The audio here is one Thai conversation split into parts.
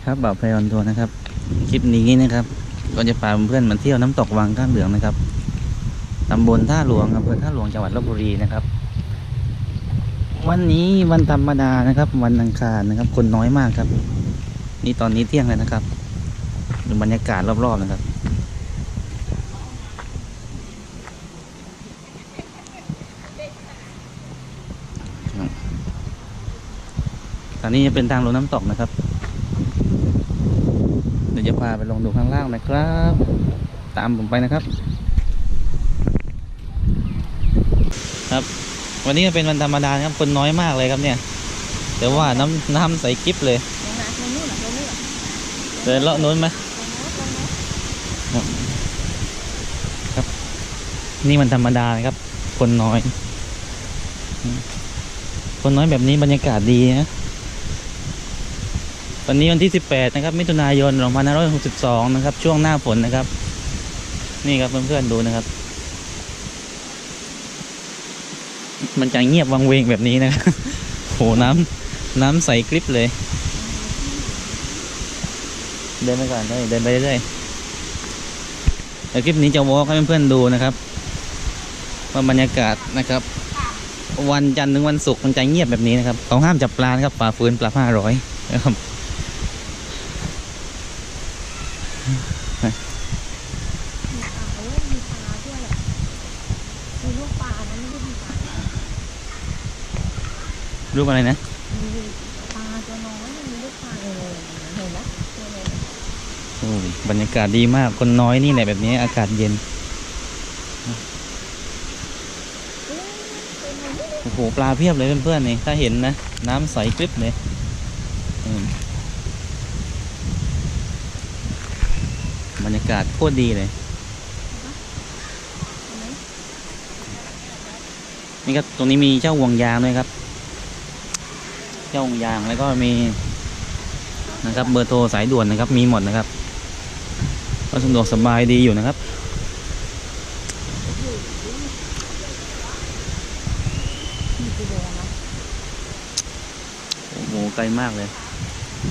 ครับบ่าวไพออนทัวร์นะครับคลิปนี้นะครับก็จะพาเพื่อนมาเที่ยวน้ำตกวังข้างเหลืองนะครับตำบลท่าหลวงอำเภอท่าหลวงจังหวัดลบบุรีนะครับวันนี้วันธรรมดานะครับวันอังคารนะครับคนน้อยมากครับนี่ตอนนี้เที่ยงแล้วนะครับดูบรรยากาศรอบๆนะครับตอนนี้จะเป็นทางลงน้ำตกนะครับเดี๋ยวจะพาไปลงดูข้างล่างนะครับตามผมไปนะครับครับวันนี้เป็นวันธรรมดาครับคนน้อยมากเลยครับเนี่ยแต่ว่าน้ำใสกิ๊บเลยเดินเลาะนู้นไหมครับนี่มันธรรมดาครับคนน้อยแบบนี้บรรยากาศดีนะวันนี้วันที่18นะครับมิถุนายน2562นะครับช่วงหน้าฝนนะครับนี่ครับเพื่อนๆดูนะครับมันจะเงียบวังเวงแบบนี้นะครับโหน้ำใสกริบเลยเดินไปก่อนเลยเดินไปเรื่อยๆเดี๋ยวคลิปนี้จะวอล์กให้เพื่อนๆดูนะครับว่าบรรยากาศนะครับวันจันทร์ถึงวันศุกร์มันจะเงียบแบบนี้นะครับเขาห้ามจับปลานะครับฝ่าฝืนปรับ500นะครับรูปอะไรนะปลาตัวน้อยมีลูกปลาเห็นไหมโอ้บรรยากาศดีมากคนน้อยนี่แหละแบบนี้อากาศเย็นโอ้โหปลาเพียบเลยเพื่อนๆนี่ถ้าเห็นนะน้ำใสกริบเลยบรรยากาศโคตรดีเลยนี่ครับตรงนี้มีเจ้าห่วงยางด้วยครับเจ้าห่วงยางแล้วก็มีนะครับเบอร์โทรสายด่วนนะครับมีหมดนะครับก็สะดวกสบายดีอยู่นะครับโอ้โหไกลมากเลย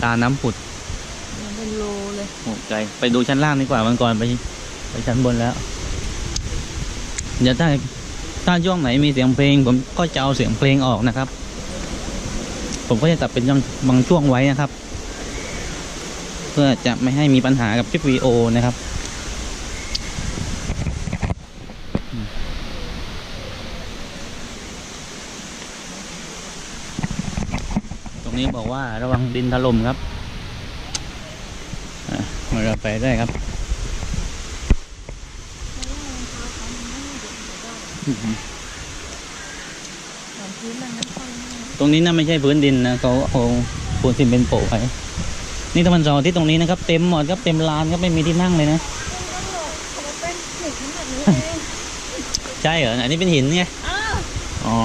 ตาน้ำผุดเป็นโลเลยโอ้ไกลไปดูชั้นล่างดีกว่าวันก่อนไปชั้นบนแล้วเดี๋ยวถ้าช่วงไหนมีเสียงเพลงผมก็จะเอาเสียงเพลงออกนะครับผมก็จะตัดเป็นบางช่วงไว้นะครับเพื่อจะไม่ให้มีปัญหากับคลิปวิดีโอนะครับตรงนี้บอกว่าระวังดินถล่มครับมาเราไปได้ครับตรงนี้น่าไม่ใช่พื้นดินนะเขาเอาปูนซีเมนต์โปะไว้นี่ถ้ามันจอที่ตรงนี้นะครับเต็มหมดครับเต็มลานครับไม่มีที่นั่งเลยนะใช่เหรออันนี้เป็นหินไงอ๋อ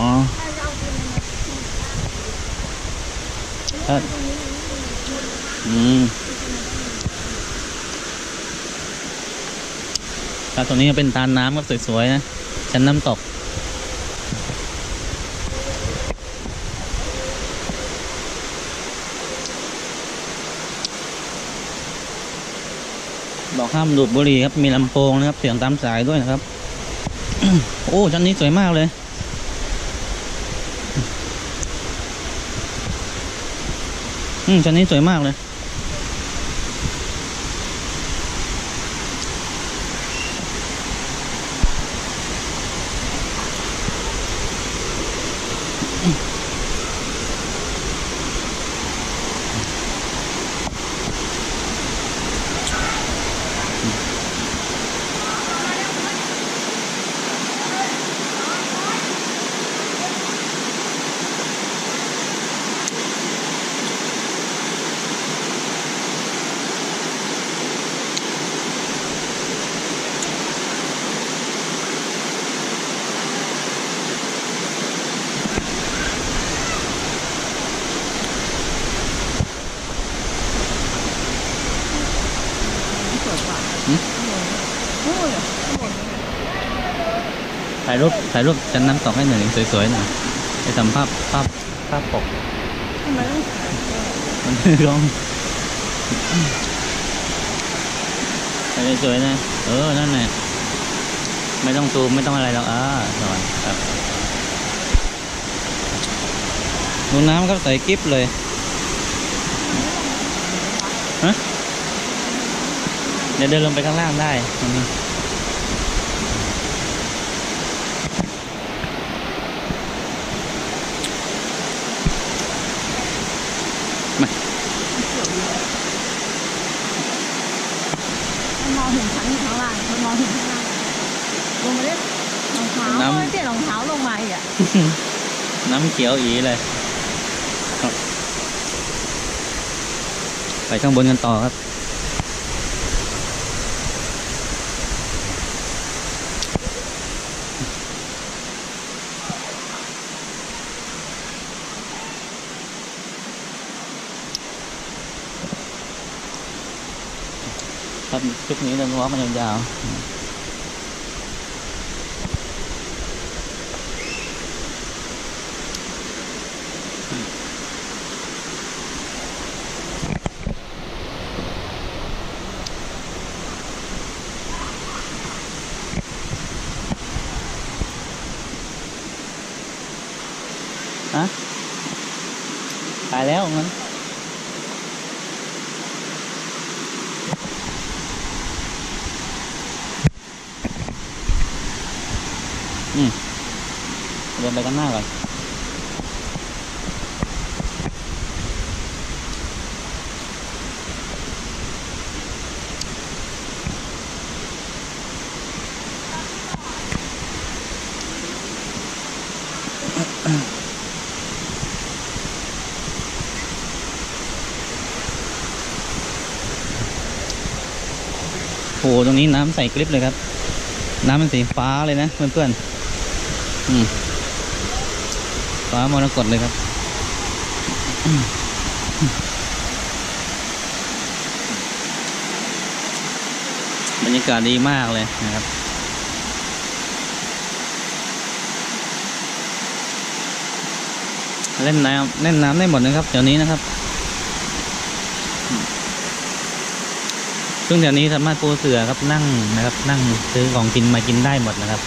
ถ้าตรงนี้เป็นตาน้ำครับสวยๆนะชั้นน้ำตกบอกห้ามดูดบุหรี่ครับมีลำโพงนะครับเสียงตามสายด้วยนะครับ โอ้ชั้นนี้สวยมากเลยชั้นนี้สวยมากเลยถ่ายรูปชั้นน้ำตกให้หน่อยสวยๆหน่อยไปทำภาพปกมันร้อง ทำไมต้องถ่ายมันคือร้อง ถ่ายรูปถ่ายรูปชั้นน้ำตกให้หน่อยสวยๆหน่อยไปทำภาพปก มันร้อง มันร้อง ทำไมต้องถ่าย มันร้อง ไปสวยๆนะนั่นแหละไม่ต้องซูมไม่ต้องอะไรหรอกสอนครับดูน้ำครับใสกิ๊บเลยฮะเดี๋ยวเดินลงไปข้างล่างได้ตรงนี้มา มันมองเห็นชั้นอยู่ข้างล่างมันมองเห็นข้างล่างลงมาเล่นรองเท้าไม่เปลี่ยนรองเท้าลงมาอีกอ่ะ น้ำเขียวอีเลยครับไปข้างบนกันต่อครับครับคลิปนี้เราล้อกันยาวๆตายแล้วงั้นเดินไปข้างหน้าก่อนโอ้ตรงนี้น้ำใสกริบเลยครับน้ำเป็นสีฟ้าเลยนะเพื่อนๆฟ้ามรกตเลยครับบรรยากาศดีมากเลยนะครับเล่นน้ำได้หมดนะครับแถวนี้นะครับซึ่งแถวนี้สามารถปูเสื่อครับนั่งนะครับนั่งซื้อของกินมากินได้หมดนะครับ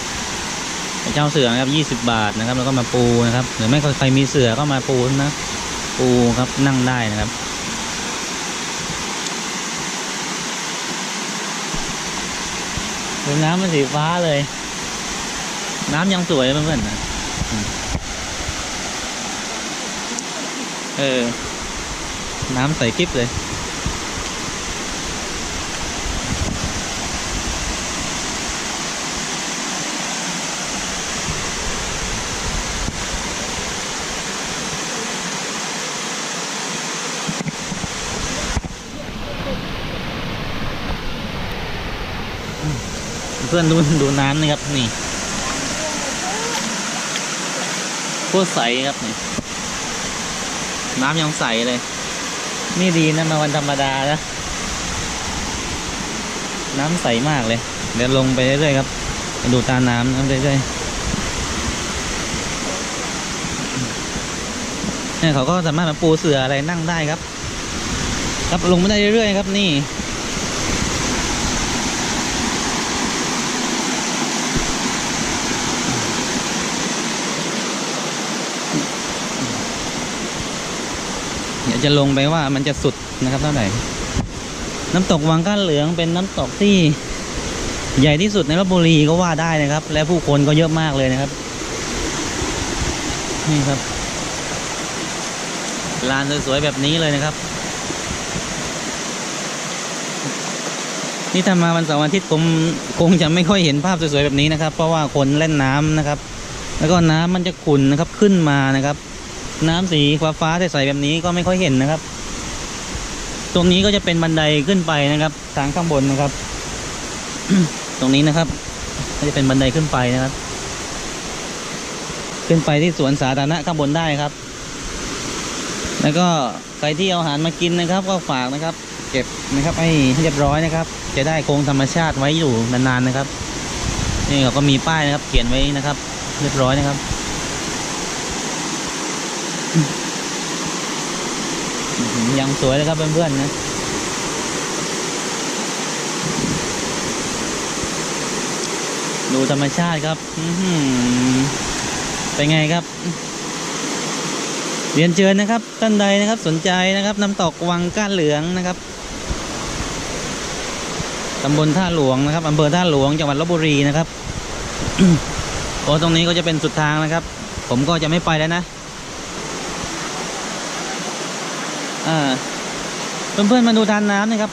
เจ้าเสื่อนะครับ20 บาทนะครับแล้วก็มาปูนะครับหรือไม่ใครมีเสื่อก็มาปูนะปูครับนั่งได้นะครับดูน้ำมันสีฟ้าเลยน้ำยังสวยเพื่อนๆนะน้ำใสกิ๊บเลยเพื่อนดูน้ำนะครับนี่โคตรใสครับนี่น้ำยังใสเลยนี่ดีนะมาวันธรรมดานะน้ำใสมากเลยเดี๋ยวลงไปเรื่อยๆครับดูตาน้ำเรื่อยๆเนี่ยเขาก็สามารถมาปูเสื่ออะไรนั่งได้ครับครับลงไม่ได้เรื่อยๆครับนี่เดี๋ยวจะลงไปว่ามันจะสุดนะครับเท่าไหร่น้ำตกวังก้านเหลืองเป็นน้ำตกที่ใหญ่ที่สุดในลพบุรีก็ว่าได้นะครับและผู้คนก็เยอะมากเลยนะครับนี่ครับลานสวยๆแบบนี้เลยนะครับนี่ถ้ามาวันเสาร์อาทิตย์ผมคงจะไม่ค่อยเห็นภาพสวยๆแบบนี้นะครับเพราะว่าคนเล่นน้ำนะครับแล้วก็น้ำมันจะขุ่นนะครับขึ้นมานะครับน้ำสีฟ้าๆใสๆแบบนี้ก็ไม่ค่อยเห็นนะครับตรงนี้ก็จะเป็นบันไดขึ้นไปนะครับทางข้างบนนะครับ ตรงนี้นะครับก็จะเป็นบันไดขึ้นไปนะครับขึ้นไปที่สวนสาธารณะข้างบนได้ครับแล้วก็ใครที่เอาอาหารมากินนะครับก็ฝากนะครับเก็บนะครับให้เรียบร้อยนะครับจะได้คงธรรมชาติไว้อยู่นานๆนะครับนี่เขาก็มีป้ายนะครับเขียนไว้นะครับเรียบร้อยนะครับยังสวยเลยครับเพื่อนๆนะ ดูธรรมชาติครับเป็นไงครับเรียนเชิญนะครับท่านใดนะครับสนใจนะครับน้ำตกวังก้านเหลืองนะครับตำบลท่าหลวงนะครับอำเภอท่าหลวงจังหวัดลพบุรีนะครับ โอ้ตรงนี้ก็จะเป็นสุดทางนะครับผมก็จะไม่ไปแล้วนะเพื่อนๆมาดูทานน้ำนะครับ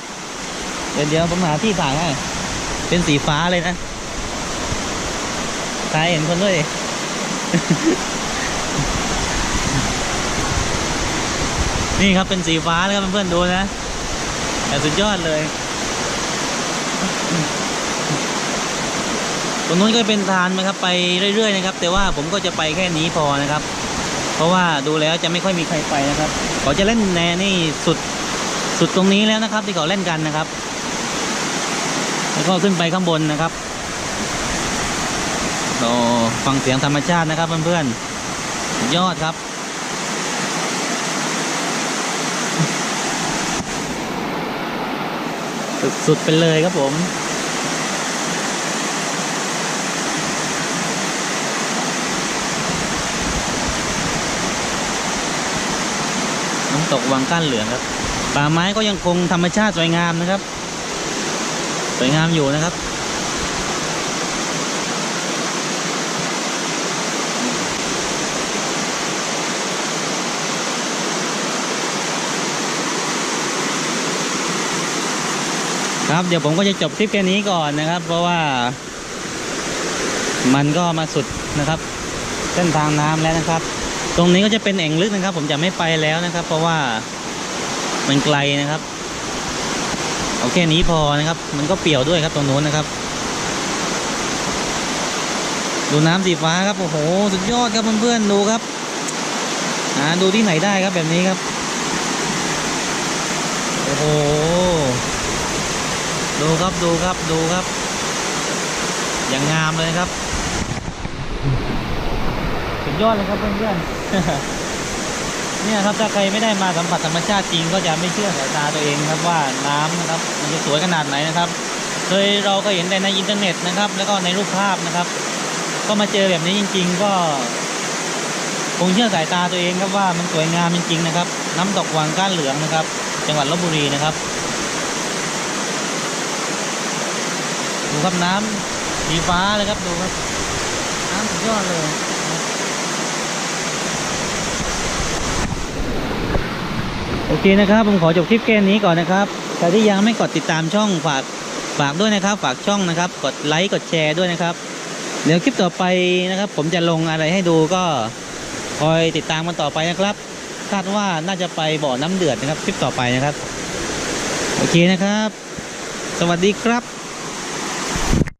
เดี๋ยวผมหาที่ถ่ายให้เป็นสีฟ้าเลยนะถ่ายเห็นคนด้วย นี่ครับเป็นสีฟ้านะครับเพื่อนๆดูนะแต่สุดยอดเลยตรงนู้นก็เป็นทานนะครับไปเรื่อยๆนะครับแต่ว่าผมก็จะไปแค่นี้พอนะครับเพราะว่าดูแล้วจะไม่ค่อยมีใครไปนะครับเขาจะเล่นแนนี่สุดตรงนี้แล้วนะครับที่เขาเล่นกันนะครับแล้วก็ขึ้นไปข้างบนนะครับเราฟังเสียงธรรมชาตินะครับเพื่อนๆสุดยอดครับสุดๆไปเลยครับผมน้ำตกวังก้านเหลืองครับป่าไม้ก็ยังคงธรรมชาติสวยงามนะครับสวยงามอยู่นะครับครับเดี๋ยวผมก็จะจบคลิปแค่นี้ก่อนนะครับเพราะว่ามันก็มาสุดนะครับเส้นทางน้ำแล้วนะครับตรงนี้ก็จะเป็นแอ่งลึกนะครับผมจะไม่ไปแล้วนะครับเพราะว่ามันไกลนะครับเอาแค่นี้พอนะครับมันก็เปี่ยวด้วยครับตรงโน้นนะครับดูน้ำสีฟ้าครับโอ้โหสุดยอดครับเพื่อนๆดูครับดูที่ไหนได้ครับแบบนี้ครับโอ้โหดูครับดูครับดูครับอย่างงามเลยครับสุดยอดเลยครับเพื่อนๆ เนี่ยครับถ้าใครไม่ได้มาสัมผัสธรรมชาติจริงก็จะไม่เชื่อสายตาตัวเองครับว่าน้ำนะครับมันจะสวยขนาดไหนนะครับโดยเราก็เห็นแต่ในอินเทอร์เน็ตนะครับแล้วก็ในรูปภาพนะครับก็มาเจอแบบนี้จริงๆก็คงเชื่อสายตาตัวเองครับว่ามันสวยงามจริงๆนะครับน้ำตกวังก้านเหลืองนะครับจังหวัดลพบุรีนะครับดูครับน้ำสีฟ้าเลยครับดูครับน้ำสุดยอดเลยโอเคนะครับผมขอจบคลิปแค่นี้ก่อนนะครับใครที่ยังไม่กดติดตามช่องฝากด้วยนะครับฝากช่องนะครับกดไลค์กดแชร์ด้วยนะครับเดี๋ยวคลิปต่อไปนะครับผมจะลงอะไรให้ดูก็คอยติดตามกันต่อไปนะครับคาดว่าน่าจะไปบ่อน้ำเดือดนะครับคลิปต่อไปนะครับโอเคนะครับสวัสดีครับ